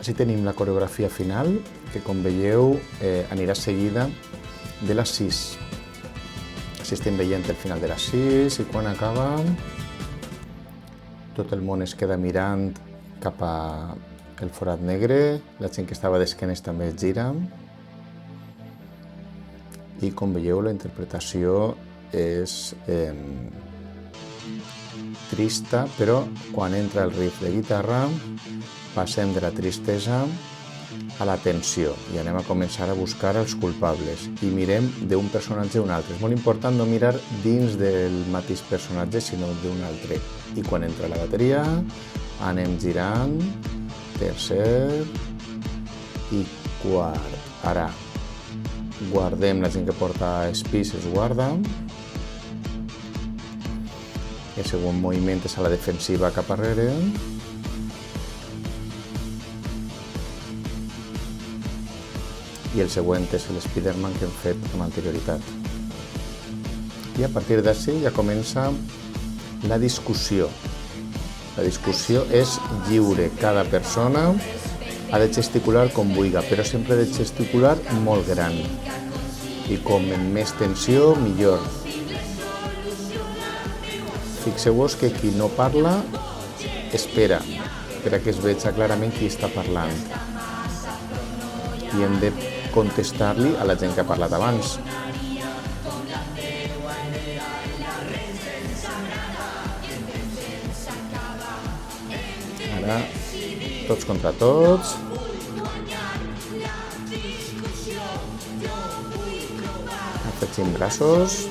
Així tenim la coreografia final, que com veieu anirà seguida de les 6. Així estem veient el final de les 6 i quan acaba tot el món es queda mirant cap al forat negre, la gent que estava d'esquenes també es gira i com veieu la interpretació és trista, però quan entra el riff de guitarra passem de la tristesa a la tensió i anem a començar a buscar els culpables i mirem d'un personatge a un altre. És molt important no mirar dins del mateix personatge, sinó d'un altre. I quan entra la bateria anem girant, tercer i quart. Ara guardem, la gent que porta espís es guarda. El segon moviment és a la defensiva cap arrere. I el següent és l'Spiderman que hem fet amb anterioritat. I a partir d'ací ja comença la discussió. La discussió és lliure. Cada persona ha de gesticular com vulgui, però sempre ha de gesticular molt gran. I com en més tensió, millor. Fixeu-vos que qui no parla espera, perquè es veja clarament qui està parlant. I hem de contestar-li a la gent que ha parlat abans. Ara, tots contra tots. Afegim braços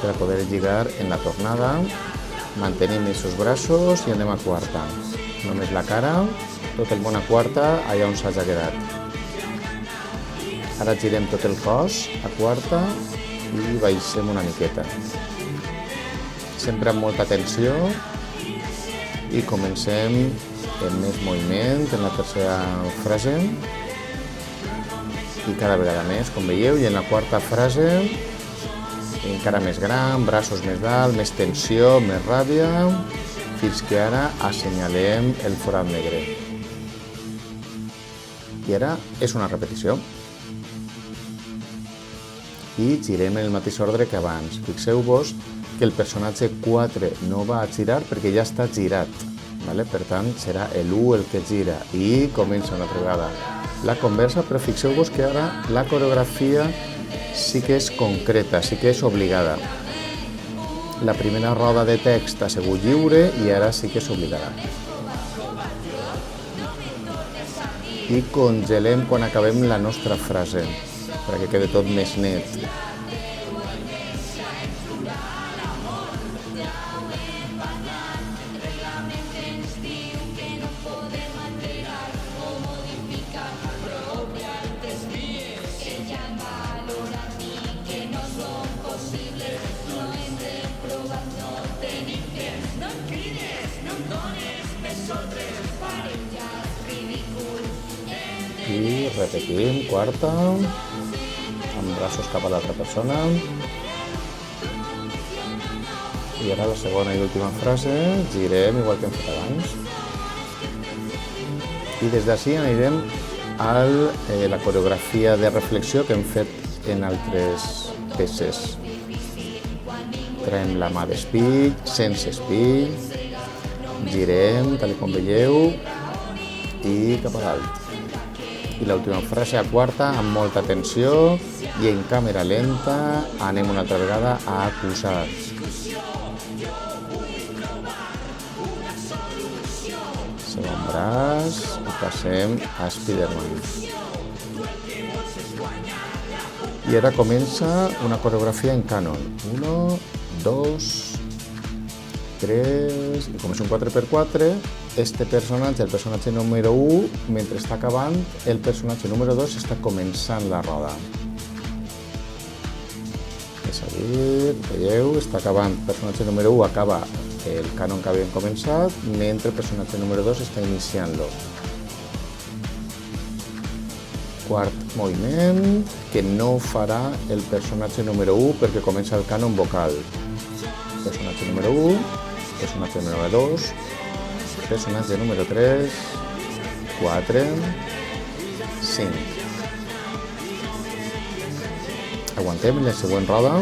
per a poder lligar en la tornada. Mantenim aquests braços i anem a quarta. Només la cara, tot el món a quarta, allà on s'hagi quedat. Ara girem tot el cos a quarta i baixem una miqueta. Sempre amb molta tensió i comencem amb més moviment en la tercera frase i cada vegada més, com veieu, i en la quarta frase encara més gran, braços més dalt, més tensió, més ràbia, fins que ara assenyalem el forat negre. I ara és una repetició. I girem en el mateix ordre que abans. Fixeu-vos que el personatge 4 no va a girar perquè ja està girat. Per tant, serà l'1 el que gira. I comença una altra vegada la conversa, però fixeu-vos que ara la coreografia sí que és concreta, sí que és obligada. La primera roda de text ha sigut lliure i ara sí que és obligada. I congelem quan acabem la nostra frase, perquè quedi tot més net. I repetim, quarta, amb braços cap a l'altra persona. I ara la segona i última frase, girem igual que hem fet abans. I des d'ací anirem a la coreografia de reflexió que hem fet en altres peces. Traiem la mà d'espill, sense espill, girem, tal com veieu, i cap a dalt. I l'última frase a quarta amb molta tensió i en càmera lenta anem una altra vegada a acusar. Segon braç i passem a Spiderman. I ara comença una coreografia en cànon. 1, 2, 3, i com és un 4x4, este personatge, el personatge número 1, mentre està acabant, el personatge número 2 està començant la roda. És a dir, veieu, està acabant, el personatge número 1 acaba el cànon que havíem començat, mentre el personatge número 2 està iniciant-lo. Quart moviment, que no farà el personatge número 1 perquè comença el cànon vocal. Personatge número 1, personatge número 2, personatge número 3, 4, 5. Aguantem la següent roda,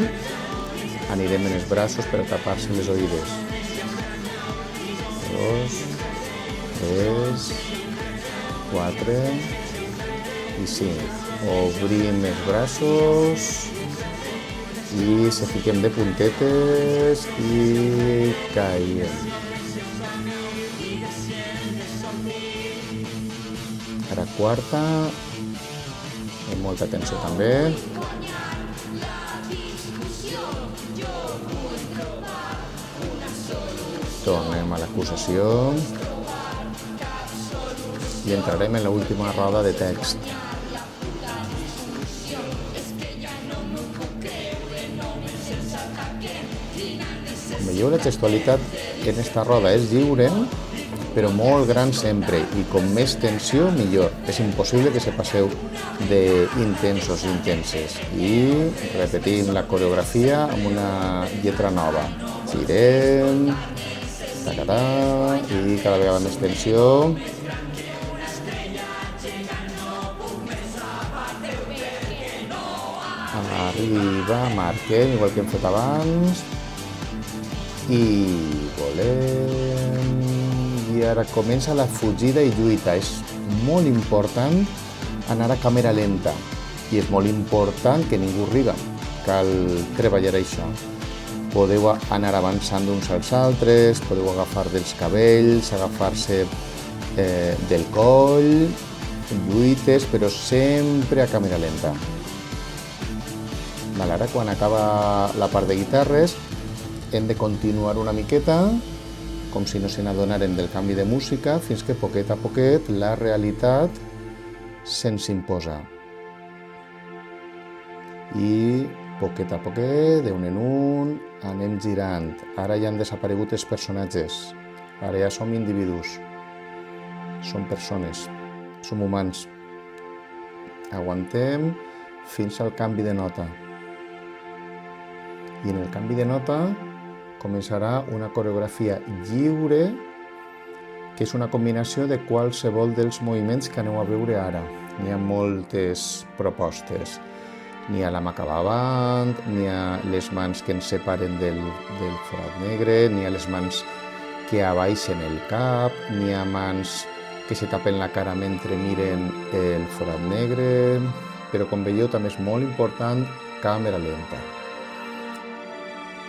anirem en els braços per a tapar-se les oïdes. 2, 3, 4 i 5. Obrim els braços i se fiquem de puntetes i caiem. Ara quarta, amb molta atenció també. Tornem a l'acusació i entrarem en l'última roda de text. Com veieu, la textualitat en esta roda és lliure, però molt gran sempre, i com més tensió, millor. És impossible que se passeu d'intensos i intenses. I repetim la coreografia amb una lletra nova. Girem, tacatà, i cada vegada més tensió. Arriba, marquem, igual que hem fet abans. I volem. I ara comença la fugida i lluita. És molt important anar a càmera lenta. I és molt important que ningú riga. Cal treballar això. Podeu anar avançant d'uns als altres, podeu agafar dels cabells, agafar-se del coll, lluites, però sempre a càmera lenta. Ara, quan acaba la part de guitarres, hem de continuar una miqueta, com si no se n'adonaren del canvi de música, fins que poquet a poquet la realitat se'ns imposa. I poquet a poquet, d'un en un, anem girant. Ara ja han desaparegut els personatges. Ara ja som individus. Som persones. Som humans. Aguantem fins al canvi de nota. I en el canvi de nota començarà una coreografia lliure, que és una combinació de qualsevol dels moviments que aneu a veure ara. N'hi ha moltes propostes. N'hi ha la mà cap avant, n'hi ha les mans que ens separen del forat negre, n'hi ha les mans que abaixen el cap, n'hi ha mans que se tapen la cara mentre miren el forat negre, però com veieu també és molt important càmera lenta.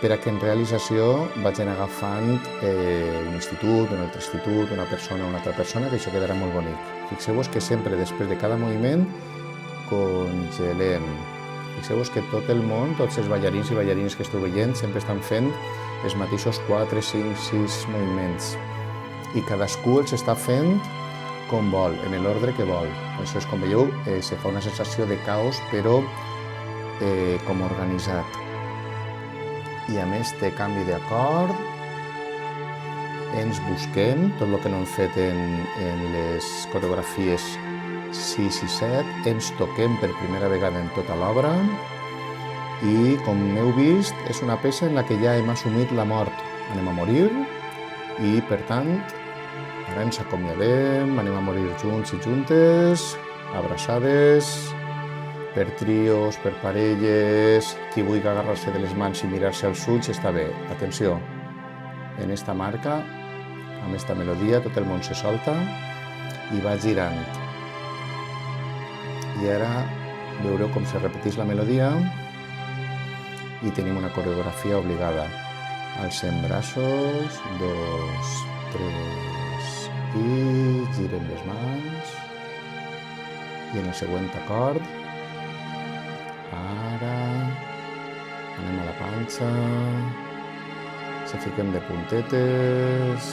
Per a que en realització vagin agafant un institut, un altre institut, una altra persona, que això quedarà molt bonic. Fixeu-vos que sempre després de cada moviment congelem. Fixeu-vos que tot el món, tots els ballarins i ballarines que esteu veient, sempre estan fent els mateixos 4, 5, 6 moviments. I cadascú els està fent com vol, en l'ordre que vol. Això és, com veieu, se fa una sensació de caos, però com organitzat. I a més té canvi d'acord, ens busquem, tot el que no hem fet en les coreografies 6 i 7, ens toquem per primera vegada en tota l'obra i, com heu vist, és una peça en la que ja hem assumit la mort. Anem a morir i, per tant, ara ens acomiadem, anem a morir junts i juntes, abraçades, per trios, per parelles, qui vulgui agarrar-se de les mans i mirar-se als ulls està bé. Atenció, en esta marca, amb esta melodia, tot el món se solta i va girant. I ara veureu com se repeteix la melodia i tenim una coreografia obligada. Alcem braços, 2, 3 i girem les mans. I en el següent acord, ara anem a la panxa, se fiquem de puntetes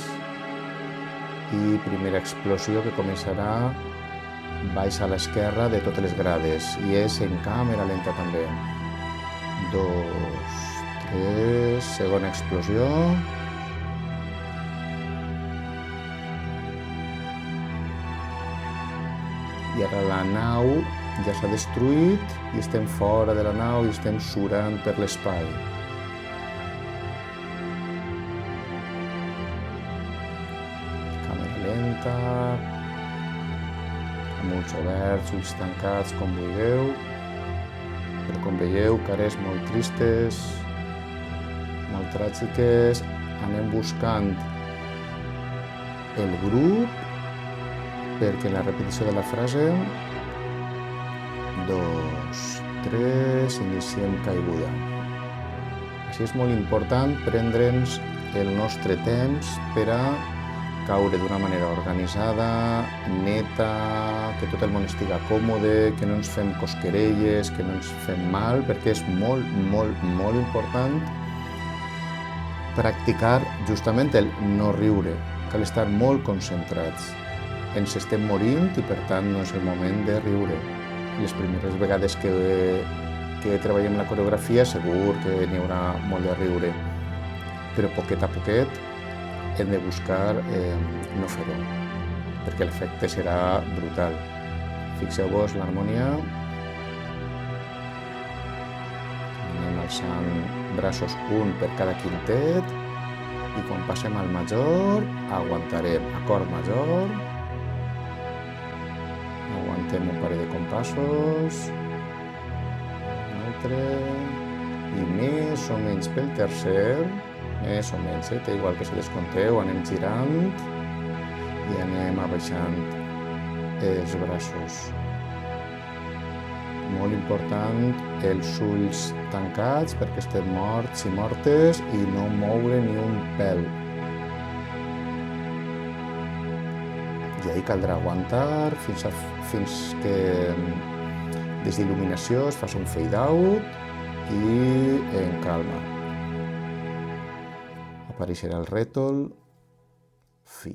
i primera explosió que començarà baix a l'esquerra de totes les grades i és en càmera lenta també. 2, 3, segona explosió. I ara la nau ja s'ha destruït i estem fora de la nau i estem surant per l'espai. aguantar, amb ulls oberts, ulls tancats, com vulgueu, però com veieu, cares molt tristes, molt tràgiques. Anem buscant el grup perquè la repetició de la frase 2, 3, iniciem caiguda. Així és molt important prendre'ns el nostre temps per a caure d'una manera organitzada, neta, que tot el món estiga còmode, que no ens fem cosquerelles, que no ens fem mal, perquè és molt, molt, molt important practicar justament el no riure. Cal estar molt concentrats. Ens estem morint i per tant no és el moment de riure. Les primeres vegades que treballem la coreografia segur que n'hi haurà molt de riure, però poquet a poquet hem de buscar no fer-ho, perquè l'efecte serà brutal. Fixeu-vos l'harmonia. Anem alçant braços un per cada quintet i quan passem al major aguantarem acord major, aguantem un parell de compassos, un altre, i més o menys pel tercer, més o menys, té igual que si descompteu, anem girant i anem abaixant els braços. Molt important els ulls tancats perquè estem morts i mortes i no moure ni un pèl. I ahir caldrà aguantar fins que des d'il·luminació es faci un fade out i en calma. Apareixerà el rètol, fi.